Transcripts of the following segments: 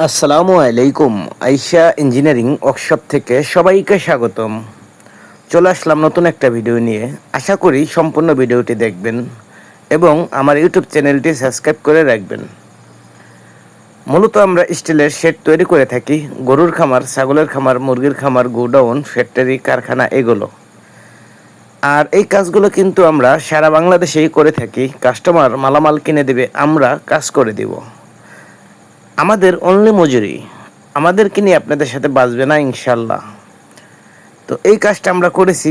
আসসালামু আলাইকুম। Aisha engineering workshop থেকে সবাইকে স্বাগতম। চলে আসলাম নতুন একটা ভিডিও নিয়ে। আশা করি সম্পূর্ণ ভিডিওটি দেখবেন এবং আমার ইউটিউব চ্যানেলটি সাবস্ক্রাইব করে রাখবেন। মূলত আমরা স্টিলের শেড তৈরি করে থাকি গরুর খামার, ছাগলের খামার, মুরগির খামার, গোডাউন, ফ্যাক্টরি, কারখানা এগুলো। আর এই কাজগুলো কিন্তু আমরা সারা বাংলাদেশেই করে থাকি। কাস্টমার মালামাল কিনে দেবে, আমরা কাজ করে দেব। আমাদের অনলি মজুরি, আমাদেরকে নিয়ে আপনাদের সাথে বাঁচবে না ইনশাল্লাহ। তো এই কাজটা আমরা করেছি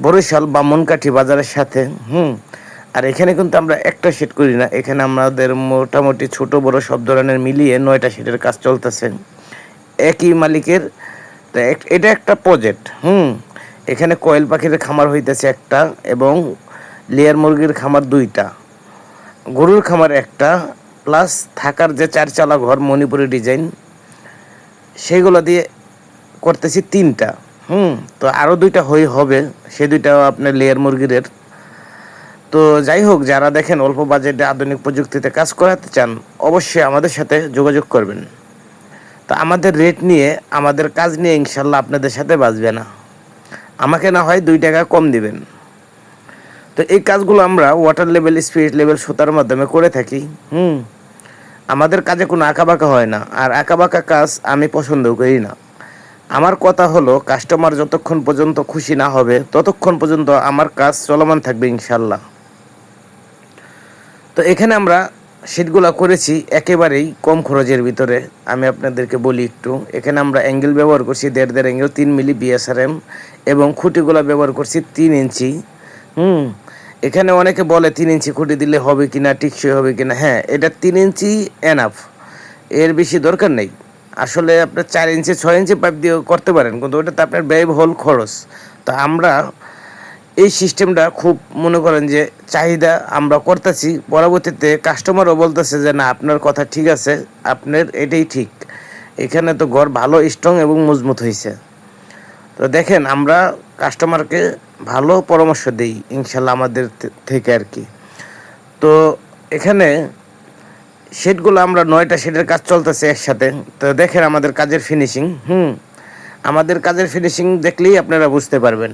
বরিশাল বামনকাঠি বাজারের সাথে। আর এখানে কিন্তু আমরা একটা শেড করি না, এখানে আমাদের মোটামুটি ছোট বড় সব ধরনের মিলিয়ে 9টা শেডের কাজ চলতেছে একই মালিকের। তো এটা একটা প্রজেক্ট। এখানে কোয়েল পাখির খামার হইতেছে একটা, এবং লেয়ার মুরগির খামার 2টা, গরুর খামার একটা, প্লাস থাকার যে 4 চালা ঘর মণিপুরি ডিজাইন সেইগুলো দিয়ে করতেছি 3টা। তো আরও 2টা হবে, সে 2টাও আপনার লেয়ার মুরগির। তো যাই হোক, যারা দেখেন অল্প বাজেটে আধুনিক প্রযুক্তিতে কাজ করাতে চান অবশ্যই আমাদের সাথে যোগাযোগ করবেন। তো আমাদের রেট নিয়ে, আমাদের কাজ নিয়ে ইনশাল্লাহ আপনাদের সাথে বাঁচবে না। আমাকে না হয় 2 টাকা কম দিবেন। তো এই কাজগুলো আমরা ওয়াটার লেভেল, স্পিরিট লেভেল সুতার মাধ্যমে করে থাকি। আমাদের কাজে কোনো আঁকাবাঁকা হয় না, আর আঁকাবাঁকা কাজ আমি পছন্দও করি না। আমার কথা হলো, কাস্টমার যতক্ষণ পর্যন্ত খুশি না হবে ততক্ষণ পর্যন্ত আমার কাজ চলমান থাকবে ইনশাল্লাহ। তো এখানে আমরা শীটগুলো করেছি একেবারেই কম খরচের ভিতরে। আমি আপনাদেরকে বলি একটু, এখানে আমরা অ্যাঙ্গেল ব্যবহার করছি 1.5 অ্যাঙ্গেল 3 মিলি বিএসআরএম, এবং খুঁটিগুলো ব্যবহার করছি 3 ইঞ্চি। এখানে অনেকে বলে 3 ইঞ্চি খুঁটি দিলে হবে কিনা, টিকসই হবে কিনা। হ্যাঁ, এটা 3 ইঞ্চি এনাফ, এর বেশি দরকার নেই। আসলে আপনার 4 ইঞ্চি 6 ইঞ্চি পাইপ দিয়ে করতে পারেন, কিন্তু ওটাতে আপনার ব্যয়বহুল খরচ। তা আমরা এই সিস্টেমটা খুব মনে করেন যে চাহিদা আমরা করতেছি, পরবর্তীতে কাস্টমারও বলতেছে যে না, আপনার কথা ঠিক আছে, আপনার এটাই ঠিক। এখানে তো ঘর ভালো স্ট্রং এবং মজবুত হয়েছে। তো দেখেন, আমরা কাস্টমারকে ভালো পরামর্শ দিই ইনশাল্লাহ আমাদের থেকে আর কি। তো এখানে শেডগুলো আমরা 9টা শেডের কাজ চলতেছে একসাথে। তো দেখেন আমাদের কাজের ফিনিশিং। আমাদের কাজের ফিনিশিং দেখলেই আপনারা বুঝতে পারবেন।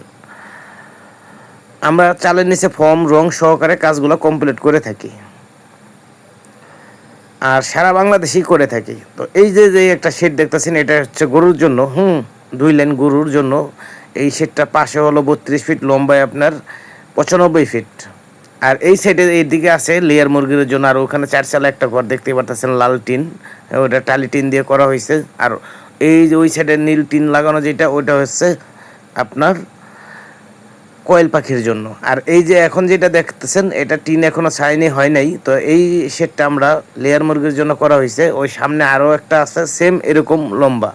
আমরা চালের নিচে ফর্ম রং সহকারে কাজগুলো কমপ্লিট করে থাকি, আর সারা বাংলাদেশেই করে থাকি। তো এই যে যে একটা শেড দেখতেছেন, এটা হচ্ছে গরুর জন্য। 2 লাইন গরুর জন্য। এই শেডটা পাশে হলো 32 ফিট, লম্বায় আপনার 95 ফিট। আর এই সাইডে এইদিকে আছে লেয়ার মুরগির জন্য। আর ওখানে 4 চালা একটা ঘর দেখতে পারতেছেন, লাল টিন, ওটা টালি টিন দিয়ে করা হয়েছে। আর এই যে ওই সাইডে নীল টিন লাগানো যেটা, ওটা হচ্ছে আপনার কোয়েল পাখির জন্য। আর এই যে এখন যেটা দেখতেছেন, এটা টিন এখনো ছাইনি হয় নাই। তো এই শেডটা আমরা লেয়ার মুরগির জন্য করা হয়েছে। ওই সামনে আরও একটা আছে সেম এরকম লম্বা,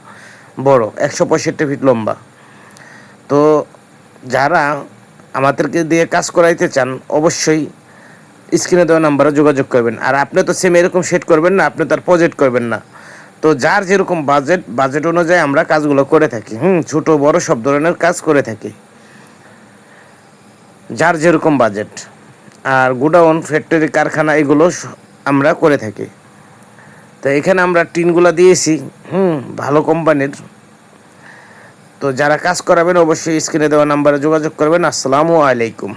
বড় 165 ফিট লম্বা। তো যারা আমাদেরকে দিয়ে কাজ করাইতে চান অবশ্যই স্ক্রিনে দেওয়া নাম্বারে যোগাযোগ করবেন। আর আপনি তো সেম এরকম সেট করবেন না, আপনি তার প্রজেক্ট করবেন না। তো যার যেরকম বাজেট অনুযায়ী আমরা কাজগুলো করে থাকি। ছোট বড় সব ধরনের কাজ করে থাকি, যার যেরকম বাজেট। আর গোডাউন, ফ্যাক্টরি, কারখানা এগুলো আমরা করে থাকি। তো এখানে আমরা টিনগুলো দিয়েছি ভালো কোম্পানির। তো যারা কাজ করাবেন অবশ্যই স্ক্রিনে দেওয়া নাম্বারে যোগাযোগ করবেন। আসসালামু আলাইকুম।